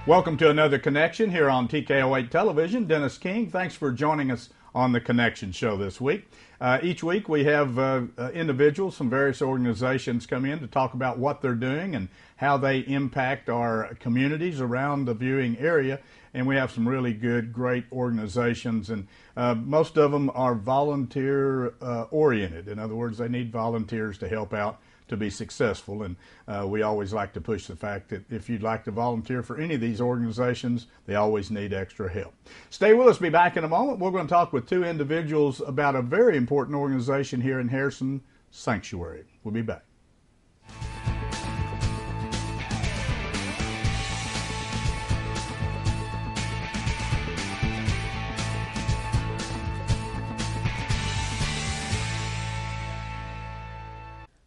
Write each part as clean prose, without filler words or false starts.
Welcome to another Connection here on TKO8 Television. Dennis King, thanks for joining us on the Connection Show this week. Each week we have individuals from various organizations come in to talk about what they're doing and how they impact our communities around the viewing area. And we have some really good, great organizations, and most of them are volunteer oriented. In other words, they need volunteers to help out to be successful, and we always like to push the fact that if you'd like to volunteer for any of these organizations, they always need extra help. Stay with us. Be back in a moment. We're going to talk with two individuals about a very important organization here in Harrison, Sanctuary. We'll be back.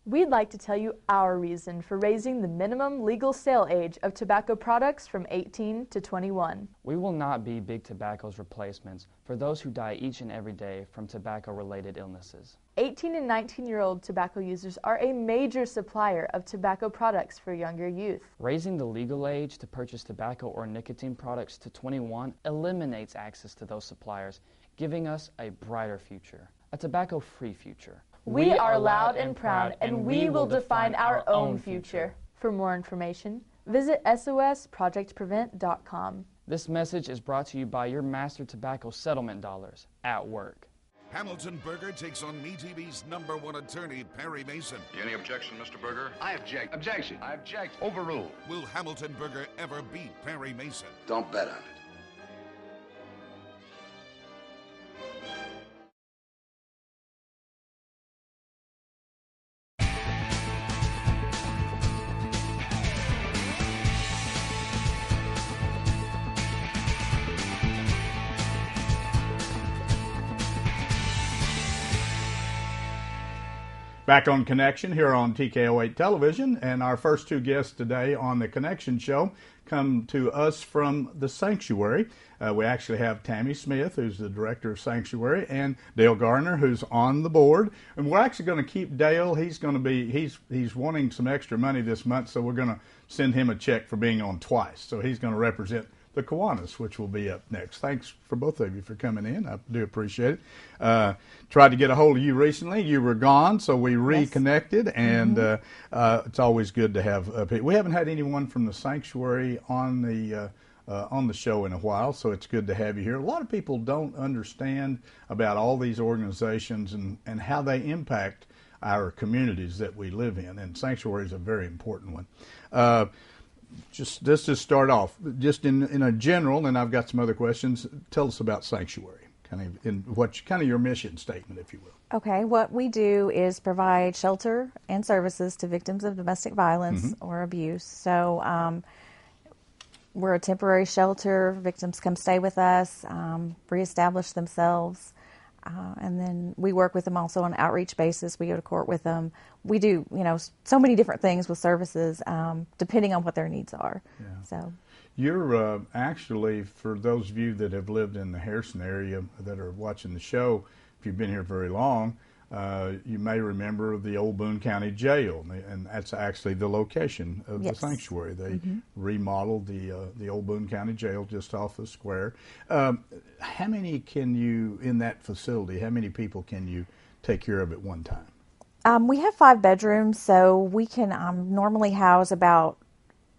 We'd like to tell you our reason for raising the minimum legal sale age of tobacco products from 18 to 21. We will not be Big Tobacco's replacements for those who die each and every day from tobacco-related illnesses. 18 and 19-year-old tobacco users are a major supplier of tobacco products for younger youth. Raising the legal age to purchase tobacco or nicotine products to 21 eliminates access to those suppliers, giving us a brighter future, a tobacco-free future. We are loud and proud, and we will define our own future. For more information, visit sosprojectprevent.com. This message is brought to you by your master tobacco settlement dollars at work. Hamilton Berger takes on MeTV's #1 attorney, Perry Mason. Any objection, Mr. Berger? I object. Objection. I object. Overruled. Will Hamilton Berger ever beat Perry Mason? Don't bet on it. Back on Connection here on TKO8 Television, and our first two guests today on the Connection Show come to us from the Sanctuary. We actually have Tammy Smith, who's the director of Sanctuary, and Dale Garner, who's on the board. And we're actually going to keep Dale. He's wanting some extra money this month, so we're going to send him a check for being on twice. So he's going to represent the Kiwanis, which will be up next. Thanks for both of you for coming in. I do appreciate it. Tried to get a hold of you recently. You were gone, so we reconnected, and it's always good to have people. We haven't had anyone from the Sanctuary on the show in a while, so it's good to have you here. A lot of people don't understand about all these organizations and how they impact our communities that we live in, and Sanctuary is a very important one. Let's just start off, just in a general, and I've got some other questions. Tell us about Sanctuary, kind of your mission statement, if you will. Okay, what we do is provide shelter and services to victims of domestic violence or abuse. So we're a temporary shelter. Victims come stay with us, reestablish themselves. And then we work with them also on an outreach basis. We go to court with them. We do, so many different things with services, depending on what their needs are. Yeah. So, you're actually, for those of you that have lived in the Harrison area that are watching the show, if you've been here very long, you may remember the old Boone County Jail, and that's actually the location of the Sanctuary. They remodeled the old Boone County Jail just off the square. How many can you, in that facility, how many people can you take care of at one time? We have 5 bedrooms, so we can normally house about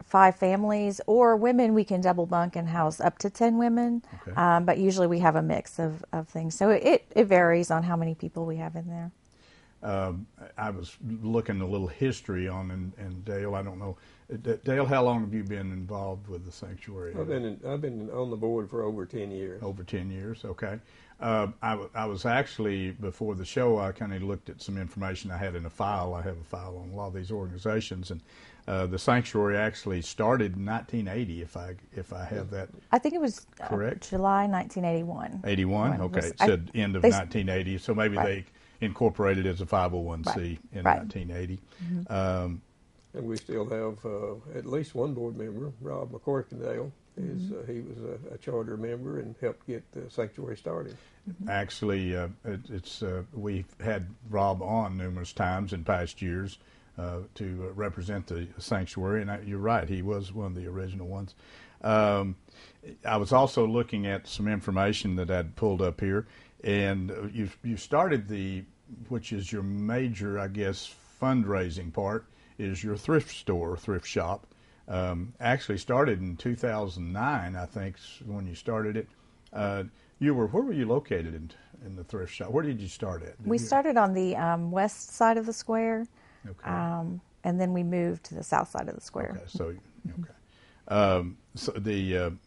5 families, or women we can double bunk and house up to 10 women, but usually we have a mix of things. So it varies on how many people we have in there. I was looking a little history on, and Dale, I don't know. Dale, how long have you been involved with the Sanctuary? I've been on the board for over 10 years. Over 10 years, okay. I was actually, before the show, I kind of looked at some information I had in a file. I have a file on a lot of these organizations, and the Sanctuary actually started in 1980, if I have that. I think it was correct. July 1981. 81, okay. It said end of 1980, so maybe they incorporated as a 501c in 1980. And we still have at least one board member, Rob McCorkindale. He was a charter member and helped get the Sanctuary started. Actually, we've had Rob on numerous times in past years to represent the Sanctuary, and you're right, he was one of the original ones. I was also looking at some information that I'd pulled up here, and you started which is your major, I guess, fundraising part, is your thrift store, thrift shop. Actually started in 2009, I think, when you started it. Where were you located in the thrift shop? Where did you start at? We started on the west side of the square, Okay. and then we moved to the south side of the square. Okay, so the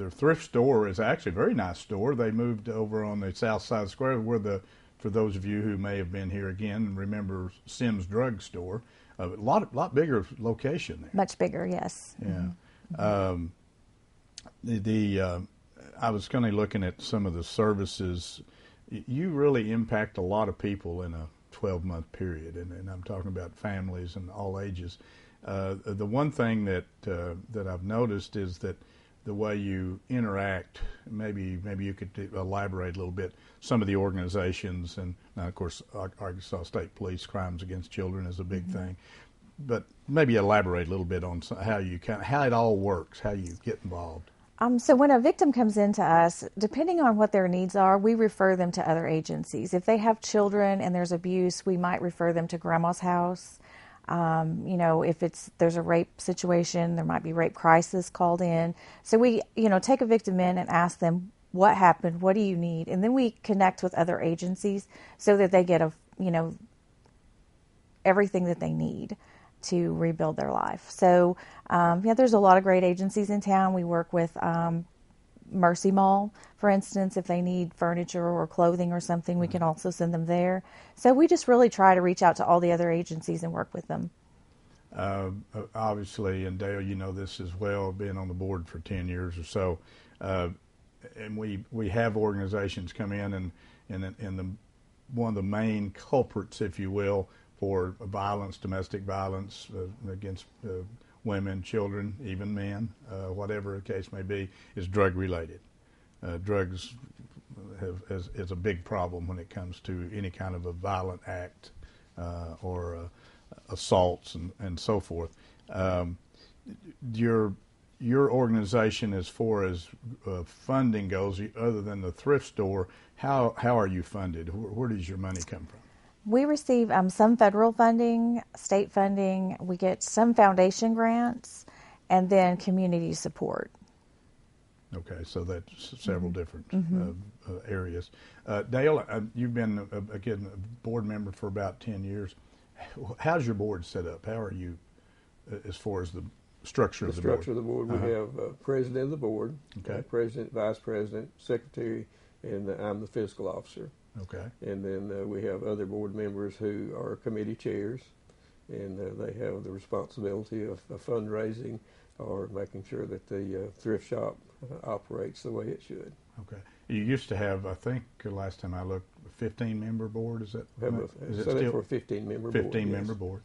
thrift store is actually a very nice store. They moved over on the south side of the square where for those of you who may have been here again, remember Sims Drug Store. A lot bigger location there. Much bigger, yes. Yeah. I was kind of looking at some of the services. You really impact a lot of people in a 12-month period, and I'm talking about families and all ages. The one thing that I've noticed is that the way you interact, maybe you could elaborate a little bit, some of the organizations, and now, of course, Arkansas State Police Crimes Against Children is a big thing, but maybe elaborate a little bit on how it all works, how you get involved. So when a victim comes into us, depending on what their needs are, we refer them to other agencies. If they have children and there's abuse, we might refer them to Grandma's House. If there's a rape situation, there might be rape crisis called in. So we, take a victim in and ask them what happened, what do you need, and then we connect with other agencies so that they get everything that they need to rebuild their life. So, there's a lot of great agencies in town. We work with Mercy Mall, for instance. If they need furniture or clothing or something, we can also send them there. So we just really try to reach out to all the other agencies and work with them. Obviously, and Dale, you know this as well, being on the board for 10 years or so, and we have organizations come in, and one of the main culprits, if you will, for violence, domestic violence against women, children, even men, whatever the case may be, is drug related. Drugs is a big problem when it comes to any kind of a violent act or assaults and so forth. Your organization, as far as funding goes, other than the thrift store, how are you funded? Where does your money come from? We receive some federal funding, state funding. We get some foundation grants, and then community support. Okay, so that's several different areas. Dale, you've been, again, a board member for about 10 years. How's your board set up? How are you as far as the structure of the board? The structure of the board, we have president of the board, president, vice president, secretary, and I'm the fiscal officer. Okay. And then we have other board members who are committee chairs, and they have the responsibility of fundraising or making sure that the thrift shop operates the way it should. Okay. You used to have, I think, last time I looked, a 15-member board. Is that? Is it still for a 15-member board? 15-member board.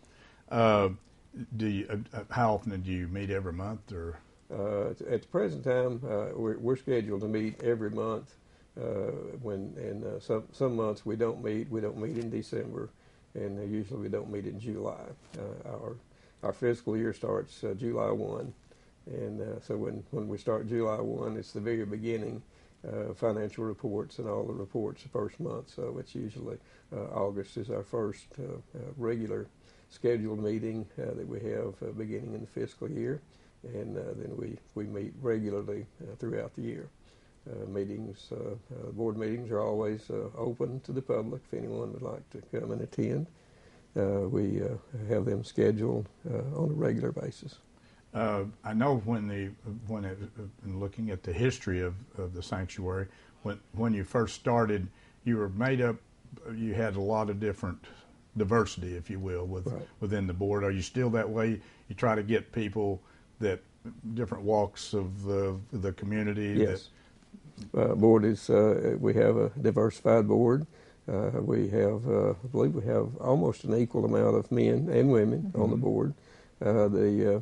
Do you? How often do you meet? Every month, or? At the present time, we're scheduled to meet every month. Some months we don't meet. We don't meet in December, and usually we don't meet in July. Our fiscal year starts July 1, and so when we start July 1, it's the very beginning. Financial reports and all the reports the first month. So it's usually August is our first regular scheduled meeting that we have beginning in the fiscal year, and then we meet regularly throughout the year. Board meetings are always open to the public if anyone would like to come and attend. We have them scheduled on a regular basis. I know in looking at the history of the sanctuary, when you first started, you were made up. You had a lot of different diversity, if you will, within the board. Are you still that way? You try to get people that different walks of the community. Yes. Board is, we have a diversified board. We have, I believe we have almost an equal amount of men and women on the board. The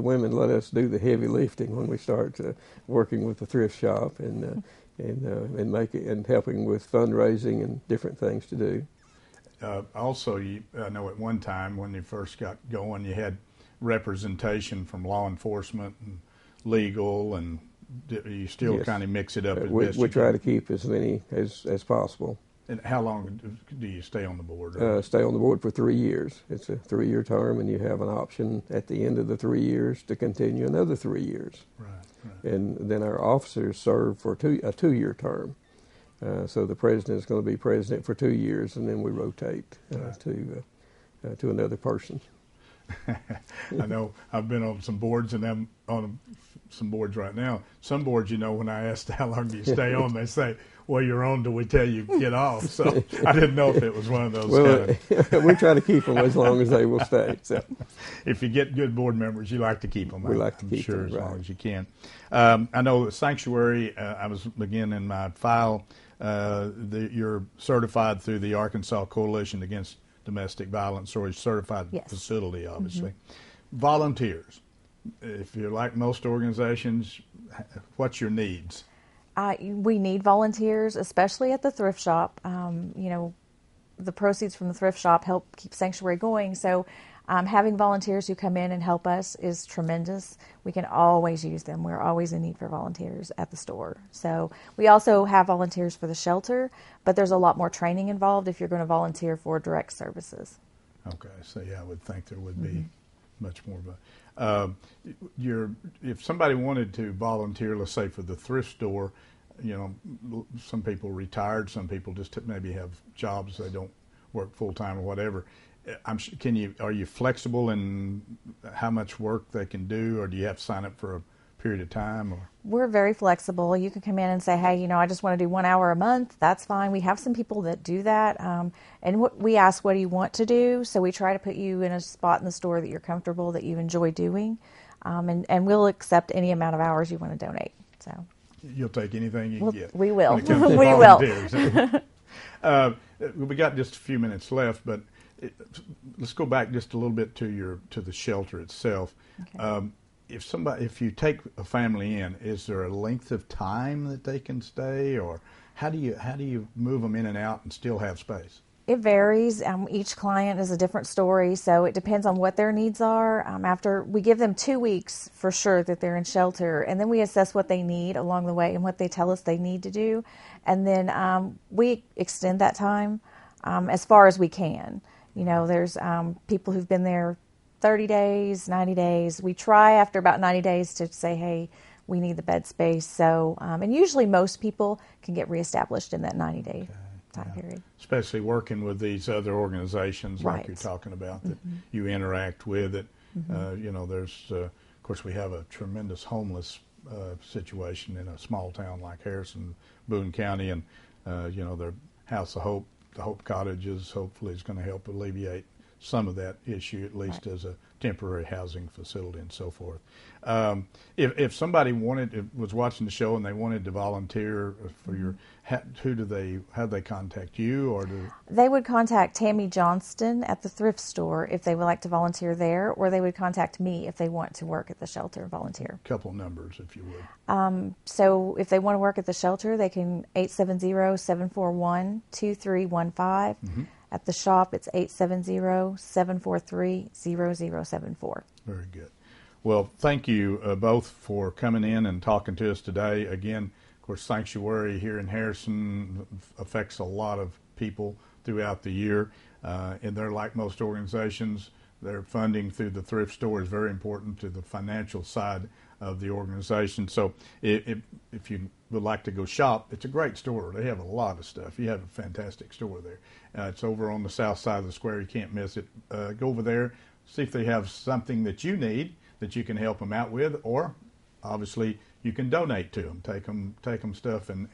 women let us do the heavy lifting when we start working with the thrift shop and helping with fundraising and different things to do. Also, I know at one time when you first got going, you had representation from law enforcement and legal, and you still Yes. kind of mix it up as We best you try can? to keep as many as possible. And how long do you stay on the board? Stay on the board for 3 years. It's a 3-year term, and you have an option at the end of the 3 years to continue another 3 years. Right, right. And then our officers serve for a 2-year term. So the president is going to be president for 2 years, and then we rotate to another person. I know I've been on some boards, and I'm on some boards right now. Some boards, when I asked how long do you stay on, they say, well, you're on till we tell you get off. So I didn't know if it was one of those kind of... we try to keep them as long as they will stay. So if you get good board members, you like to keep them. We like to keep them, them, as right. long as you can. I know Sanctuary, I was, again, in my file, you're certified through the Arkansas Coalition Against Domestic Violence, or a certified Yes. facility, obviously. Volunteers, if you're like most organizations, what's your needs? We need volunteers, especially at the thrift shop. The proceeds from the thrift shop help keep Sanctuary going. So having volunteers who come in and help us is tremendous. We can always use them. We're always in need for volunteers at the store. So we also have volunteers for the shelter, but there's a lot more training involved if you're going to volunteer for direct services. Okay, so yeah, I would think there would be much more of a... if somebody wanted to volunteer, let's say for the thrift store, some people retired, some people just maybe have jobs, they don't work full time or whatever. Are you flexible in how much work they can do, or do you have to sign up for a period of time? Or? We're very flexible. You can come in and say, hey, I just want to do 1 hour a month. That's fine. We have some people that do that. And we ask, what do you want to do? So we try to put you in a spot in the store that you're comfortable, that you enjoy doing. And we'll accept any amount of hours you want to donate. So You'll take anything you can get. We will. When it comes to We volunteers. We got just a few minutes left, but let's go back just a little bit to the shelter itself. Okay. If you take a family in, is there a length of time that they can stay, or how do you move them in and out and still have space? It varies. Each client is a different story, so it depends on what their needs are. After we give them 2 weeks for sure that they're in shelter, and then we assess what they need along the way and what they tell us they need to do, and then we extend that time as far as we can. There's people who've been there 30 days, 90 days. We try after about 90 days to say, hey, we need the bed space. So, and usually most people can get reestablished in that 90-day time period. Especially working with these other organizations like Right. you're talking about that you interact with. There's, of course, we have a tremendous homeless situation in a small town like Harrison, Boone County, and, their House of Hope, the Hope Cottages, hopefully is going to help alleviate some of that issue, at least as a temporary housing facility and so forth. If somebody was watching the show and they wanted to volunteer for your, how do they contact you, or they would contact Tammy Johnston at the thrift store if they would like to volunteer there, or they would contact me if they want to work at the shelter and volunteer. A couple numbers, if you would. So if they want to work at the shelter, they can 870-741-2315. At the shop, it's 870-743-0074. Very good. Well, thank you both for coming in and talking to us today. Again, of course, Sanctuary here in Harrison affects a lot of people throughout the year. And they're like most organizations, their funding through the thrift store is very important to the financial side of the organization. So if you would like to go shop, it's a great store. They have a lot of stuff. You have a fantastic store there. It's over on the south side of the square. You can't miss it. Go over there, see if they have something that you need that you can help them out with, or obviously you can donate to them. Take them stuff, and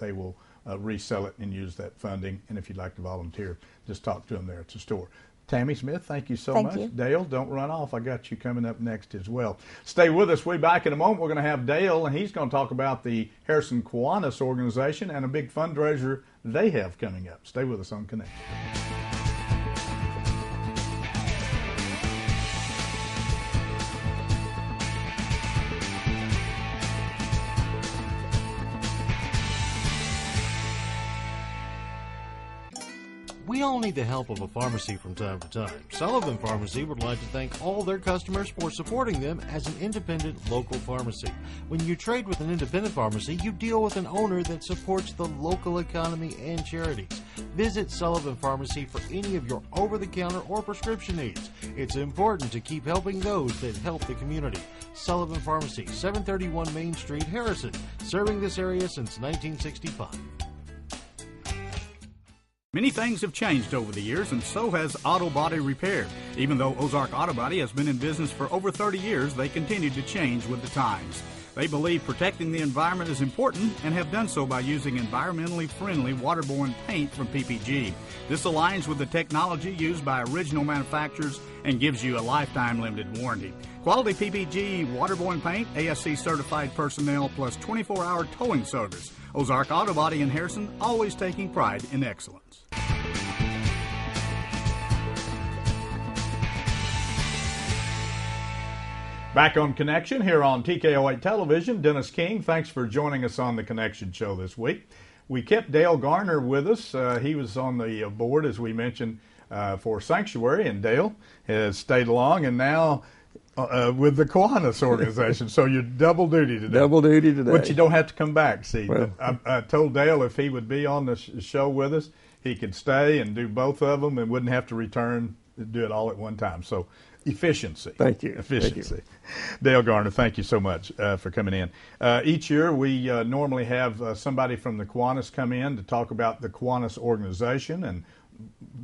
they will resell it and use that funding. And if you'd like to volunteer, just talk to them there at the store. Tammy Smith, thank you so much. You. Dale, don't run off. I got you coming up next as well. Stay with us. We'll be back in a moment. We're going to have Dale, and he's going to talk about the Harrison Kiwanis organization and a big fundraiser they have coming up. Stay with us on Connect. We all need the help of a pharmacy from time to time. Sullivan Pharmacy would like to thank all their customers for supporting them as an independent local pharmacy. When you trade with an independent pharmacy, you deal with an owner that supports the local economy and charities. Visit Sullivan Pharmacy for any of your over-the-counter or prescription needs. It's important to keep helping those that help the community. Sullivan Pharmacy, 731 Main Street, Harrison, serving this area since 1965. Many things have changed over the years, and so has auto body repair. Even though Ozark Auto Body has been in business for over 30 years, they continue to change with the times. They believe protecting the environment is important and have done so by using environmentally friendly waterborne paint from PPG. This aligns with the technology used by original manufacturers and gives you a lifetime limited warranty. Quality PPG waterborne paint, ASC certified personnel, plus 24-hour towing service. Ozark Auto Body in Harrison, always taking pride in excellence. Back on Connection here on TKO8 Television. Dennis King, thanks for joining us on the Connection Show this week. We kept Dale Garner with us. He was on the board, as we mentioned, for Sanctuary, and Dale has stayed along, and now with the Kiwanis organization. So you're double duty today. Double duty today. But you don't have to come back. See, well, I told Dale if he would be on the show with us, he could stay and do both of them and wouldn't have to return to do it all at one time. So efficiency. Thank you. Efficiency. Thank you. Dale Garner, thank you so much for coming in. Each year we normally have somebody from the Kiwanis come in to talk about the Kiwanis organization, and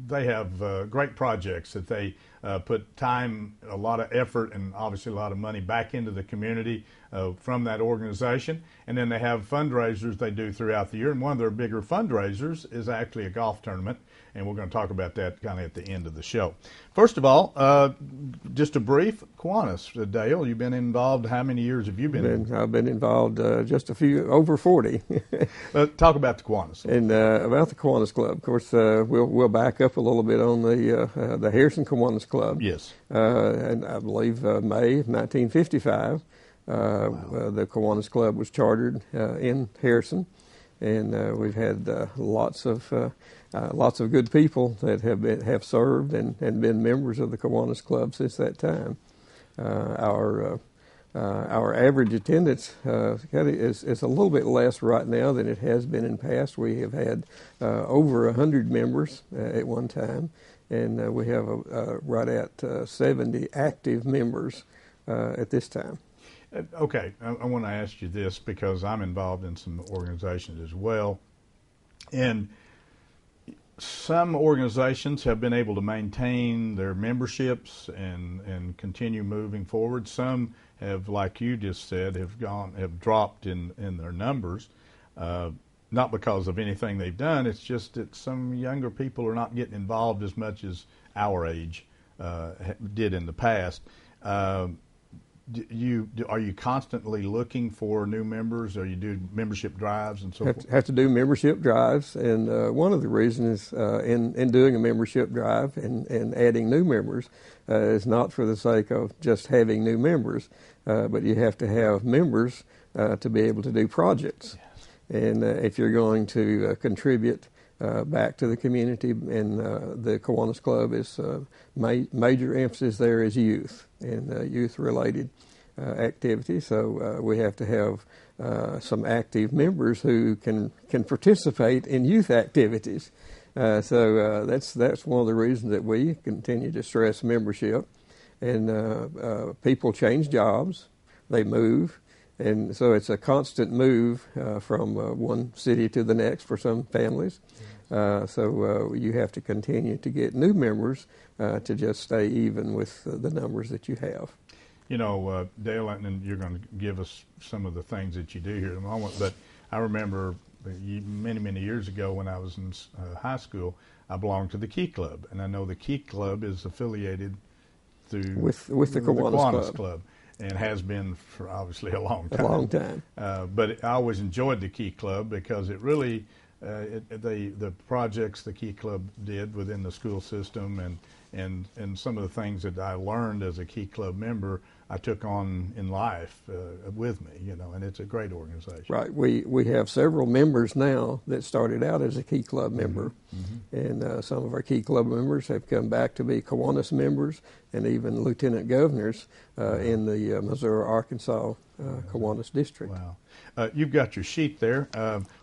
they have great projects that they put time, a lot of effort, and obviously a lot of money back into the community from that organization. And then they have fundraisers they do throughout the year. And one of their bigger fundraisers is actually a golf tournament. And we're going to talk about that kind of at the end of the show. First of all, just a brief, Kiwanis. Dale, you've been involved. How many years have you been? I've been involved just a few, over 40. Talk about the Kiwanis. And about the Kiwanis Club. Of course, we'll back up a little bit on the Harrison Kiwanis Club. Yes. And I believe May of 1955, wow. The Kiwanis Club was chartered in Harrison. And we've had lots of good people that have served and been members of the Kiwanis Club since that time. Our average attendance is a little bit less right now than it has been in past. We have had over 100 members at one time, and we have right at 70 active members at this time. Okay, I want to ask you this because I'm involved in some organizations as well. And some organizations have been able to maintain their memberships and continue moving forward. Some have, like you just said, have dropped in their numbers, not because of anything they've done. It's just that some younger people are not getting involved as much as our age did in the past. Are you constantly looking for new members, or you do membership drives and so forth? Have to do membership drives, and one of the reasons in doing a membership drive and adding new members is not for the sake of just having new members, but you have to have members to be able to do projects. Yes. And if you're going to contribute back to the community, and the Kiwanis Club is major emphasis there is youth and youth-related activities. So we have to have some active members who can participate in youth activities. So that's one of the reasons that we continue to stress membership. And people change jobs, they move. And so it's a constant move from one city to the next for some families. So you have to continue to get new members to just stay even with the numbers that you have. You know, Dale, and you're going to give us some of the things that you do here in a moment, but I remember many, many years ago when I was in high school, I belonged to the Key Club, and I know the Key Club is affiliated through with the Kiwanis Club. And has been for obviously a long time. A long time. But I always enjoyed the Key Club because it really, the projects the Key Club did within the school system and some of the things that I learned as a Key Club member, I took on in life with me, you know, and it's a great organization. Right. We have several members now that started out as a Key Club member. And some of our key club members have come back to be Kiwanis members and even lieutenant governors in the Missouri-Arkansas Kiwanis district. Wow. You've got your sheet there.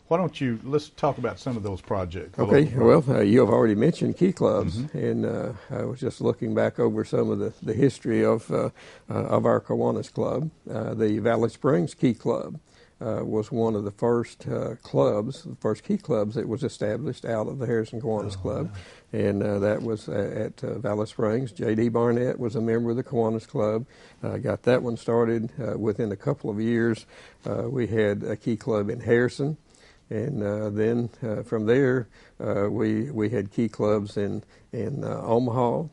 Why don't let's talk about some of those projects. Okay, well, you have already mentioned key clubs, and I was just looking back over some of the history of our Kiwanis club. The Valley Springs Key Club was one of the first clubs, the first key clubs that was established out of the Harrison Kiwanis Club, and that was at Valley Springs. J.D. Barnett was a member of the Kiwanis Club. Got that one started within a couple of years. We had a key club in Harrison. And then from there, we had key clubs in Omaha,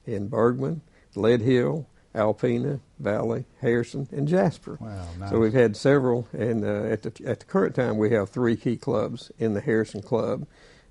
in Bergman, Lead Hill, Alpena, Valley, Harrison, and Jasper. Wow, nice. So we've had several, and at the current time we have 3 key clubs in the Harrison Club,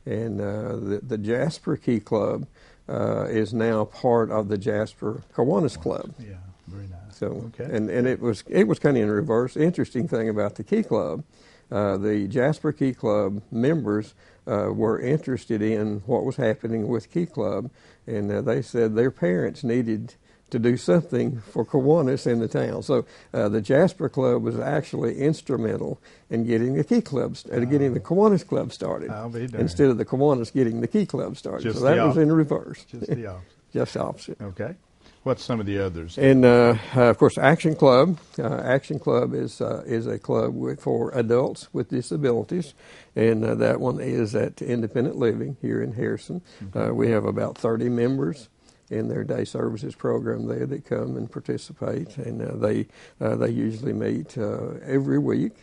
and the Jasper Key Club is now part of the Jasper Kiwanis Club. Yeah, very nice. So, okay. and it was kind of in reverse. The interesting thing about the Key Club, the Jasper Key Club members were interested in what was happening with Key Club, and they said their parents needed to do something for Kiwanis in the town. So the Jasper Club was actually instrumental in getting the Key Club, getting the Kiwanis Club started, I'll be darned. instead of the Kiwanis getting the Key Club started. Just so that was in reverse. Just the opposite. Just the opposite. Okay. What's some of the others? And of course, Action Club. Action Club is a club for adults with disabilities, and that one is at Independent Living here in Harrison. We have about 30 members in their day services program there that come and participate, and they usually meet every week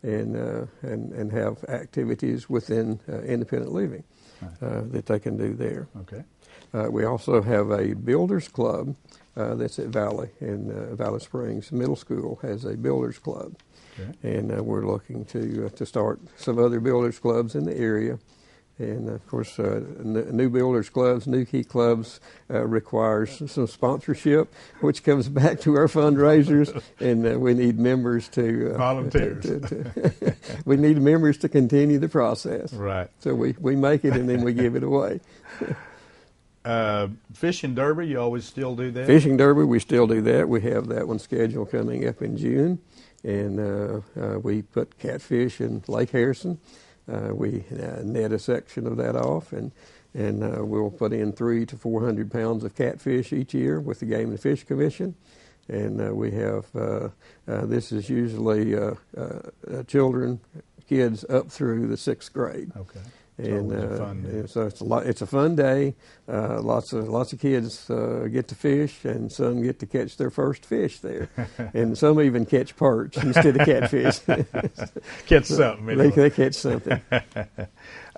and have activities within Independent Living that they can do there. Okay. We also have a builders club that's at Valley, and Valley Springs Middle School has a builders club. Okay. And we're looking to start some other builders clubs in the area. And of course, new builders clubs, new key clubs requires some sponsorship, which comes back to our fundraisers, and we need members to volunteers. We need members to continue the process. Right. So we make it and then we give it away. Fishing Derby, you always still do that? Fishing Derby, we still do that. We have that one scheduled coming up in June, and we put catfish in Lake Harrison. We net a section of that off, and we'll put in 300 to 400 pounds of catfish each year with the Game and Fish Commission. And we have this is usually children, kids up through the 6th grade. Okay. And so it's a fun day. Lots of kids get to fish, and some get to catch their first fish there, and some even catch perch instead of catfish. Catch something. Anyway. They catch something.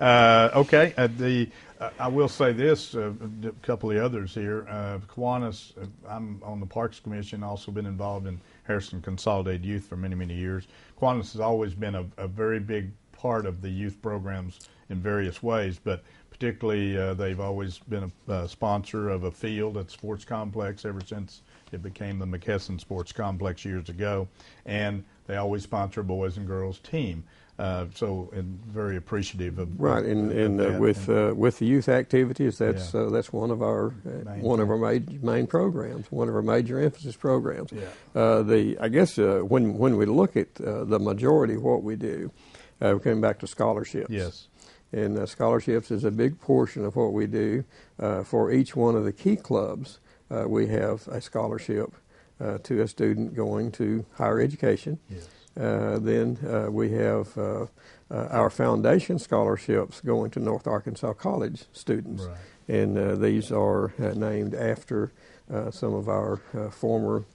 Okay. I will say this: a couple of the others here. Kiwanis. I'm on the Parks Commission. Also been involved in Harrison Consolidated Youth for many, many years. Kiwanis has always been a very big part of the youth programs in various ways, but particularly they've always been a sponsor of a field at Sports Complex ever since it became the McKesson Sports Complex years ago, and they always sponsor a boys and girls team. So, and very appreciative of right, and with the youth activities, that's one of our main programs, one of our major emphasis programs. Yeah. I guess when we look at the majority of what we do, we're coming back to scholarships. Yes. And scholarships is a big portion of what we do. For each one of the key clubs, we have a scholarship to a student going to higher education. Yes. Then we have our foundation scholarships going to North Arkansas College students. Right. And these are named after some of our former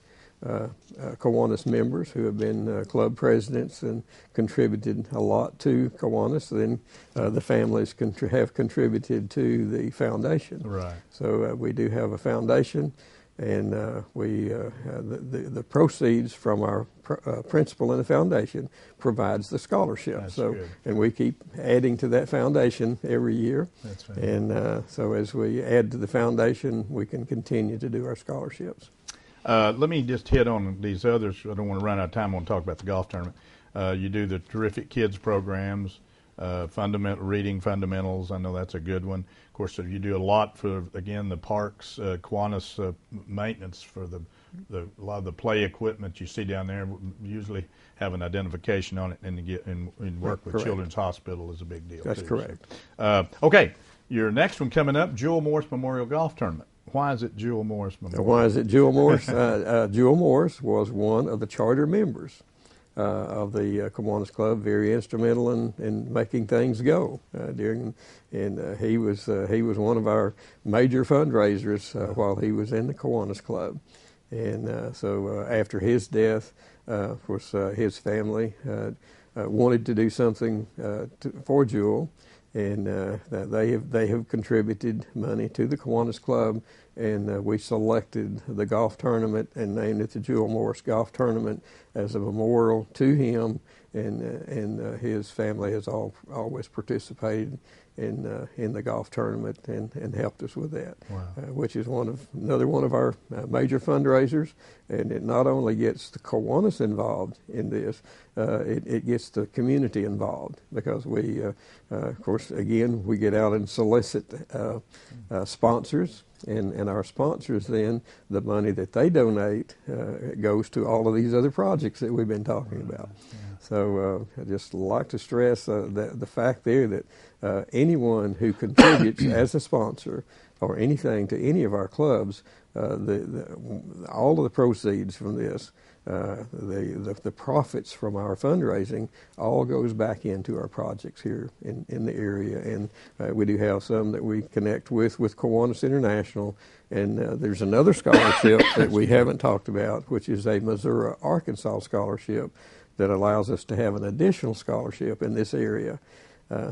Kiwanis members who have been club presidents and contributed a lot to Kiwanis. Then the families have contributed to the foundation. Right. So we do have a foundation, and the proceeds from our principal in the foundation provides the scholarship. That's so good. And we keep adding to that foundation every year. That's fantastic. And so as we add to the foundation, we can continue to do our scholarships. Let me just hit on these others. I don't want to run out of time. I want to talk about the golf tournament. You do the Terrific Kids programs. reading fundamentals. I know that's a good one. Of course, you do a lot for, again, the parks, Kiwanis maintenance for a lot of the play equipment you see down there. Usually have an identification on it, and work with Correct. Children's Hospital is a big deal. That's too, correct. So. Okay, your next one coming up, Jewel Morris Memorial Golf Tournament. Why is it Jewel Morris Memorial? Why is it Jewel Morris? Jewel Morris was one of the charter members of the Kiwanis Club, very instrumental in making things go and he was one of our major fundraisers while he was in the Kiwanis Club, and so after his death, of course, his family wanted to do something for Jewel, and they have contributed money to the Kiwanis Club, and we selected the golf tournament and named it the Jewel Morris Golf Tournament as a memorial to him, and his family has always participated in the golf tournament and helped us with that. Wow. Which is another one of our major fundraisers, and it not only gets the Kiwanis involved in this, it gets the community involved, because we, of course, again, we get out and solicit sponsors, and our sponsors then, the money that they donate goes to all of these other projects that we've been talking about. Yeah. So I just like to stress the fact there that anyone who contributes as a sponsor or anything to any of our clubs, all of the proceeds from this, the profits from our fundraising, all goes back into our projects here in the area. And we do have some that we connect with Kiwanis International, and there's another scholarship that we haven't talked about, which is a Missouri-Arkansas scholarship that allows us to have an additional scholarship in this area.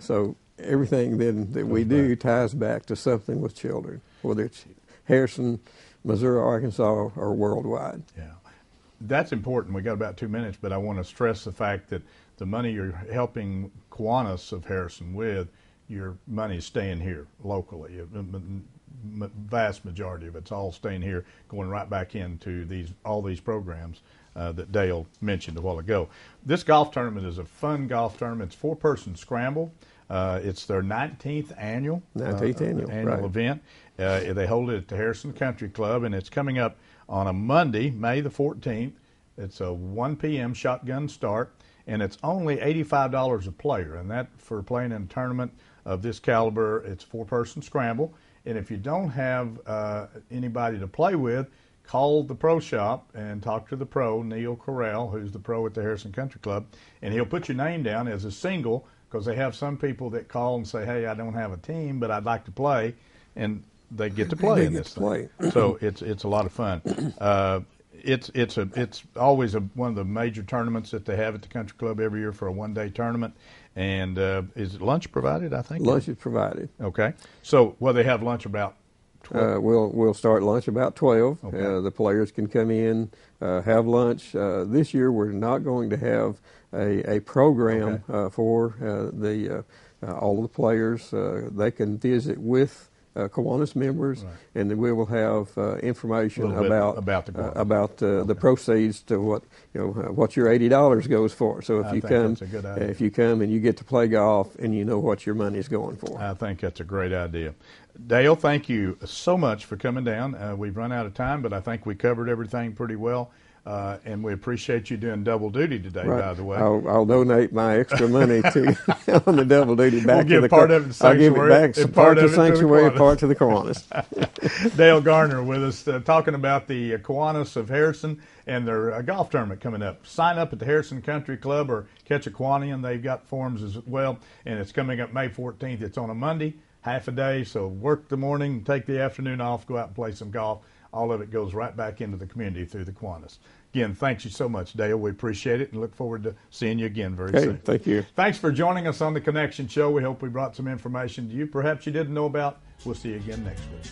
So everything then that we do ties back to something with children, whether it's Harrison, Missouri, Arkansas, or worldwide. Yeah, that's important. We got about 2 minutes, but I want to stress the fact that the money you're helping Kiwanis of Harrison with, your money is staying here locally. Vast majority of it's all staying here, going right back into all these programs that Dale mentioned a while ago. This golf tournament is a fun golf tournament. It's 4-person scramble. It's their 19th annual event. They hold it at the Harrison Country Club, and it's coming up on a Monday, May the 14th. It's a 1 p.m. shotgun start, and it's only $85 a player, and that for playing in a tournament of this caliber, it's 4-person scramble. And if you don't have anybody to play with, call the pro shop and talk to the pro, Neil Corral, who's the pro at the Harrison Country Club, and he'll put your name down as a single, because they have some people that call and say, hey, I don't have a team, but I'd like to play, and they get to play in this thing. So it's a lot of fun. It's always one of the major tournaments that they have at the Country Club every year for a one-day tournament. And is lunch provided, I think? Lunch is provided. Okay. So, they have lunch about 12? We'll start lunch about 12. Okay. The players can come in, have lunch. This year we're not going to have a program for all of the players. They can visit with Kiwanis members, right, and then we will have information about the proceeds to what your $80 goes for. So if you come and you get to play golf and you know what your money is going for. I think that's a great idea. Dale, thank you so much for coming down. We've run out of time, but I think we covered everything pretty well. And we appreciate you doing double duty today, right, by the way. I'll donate my extra money on the double duty back to the part of the Sanctuary. I'll give it back, part to the Sanctuary, part to the Kiwanis. Dale Garner with us talking about the Kiwanis of Harrison and their golf tournament coming up. Sign up at the Harrison Country Club or catch a Kiwanian. They've got forms as well, and it's coming up May 14th. It's on a Monday, half a day, so work the morning, take the afternoon off, go out and play some golf. All of it goes right back into the community through the Kiwanis. Again, thanks you so much, Dale. We appreciate it and look forward to seeing you again very soon. Thank you. Thanks for joining us on The Connection Show. We hope we brought some information to you perhaps you didn't know about. We'll see you again next week.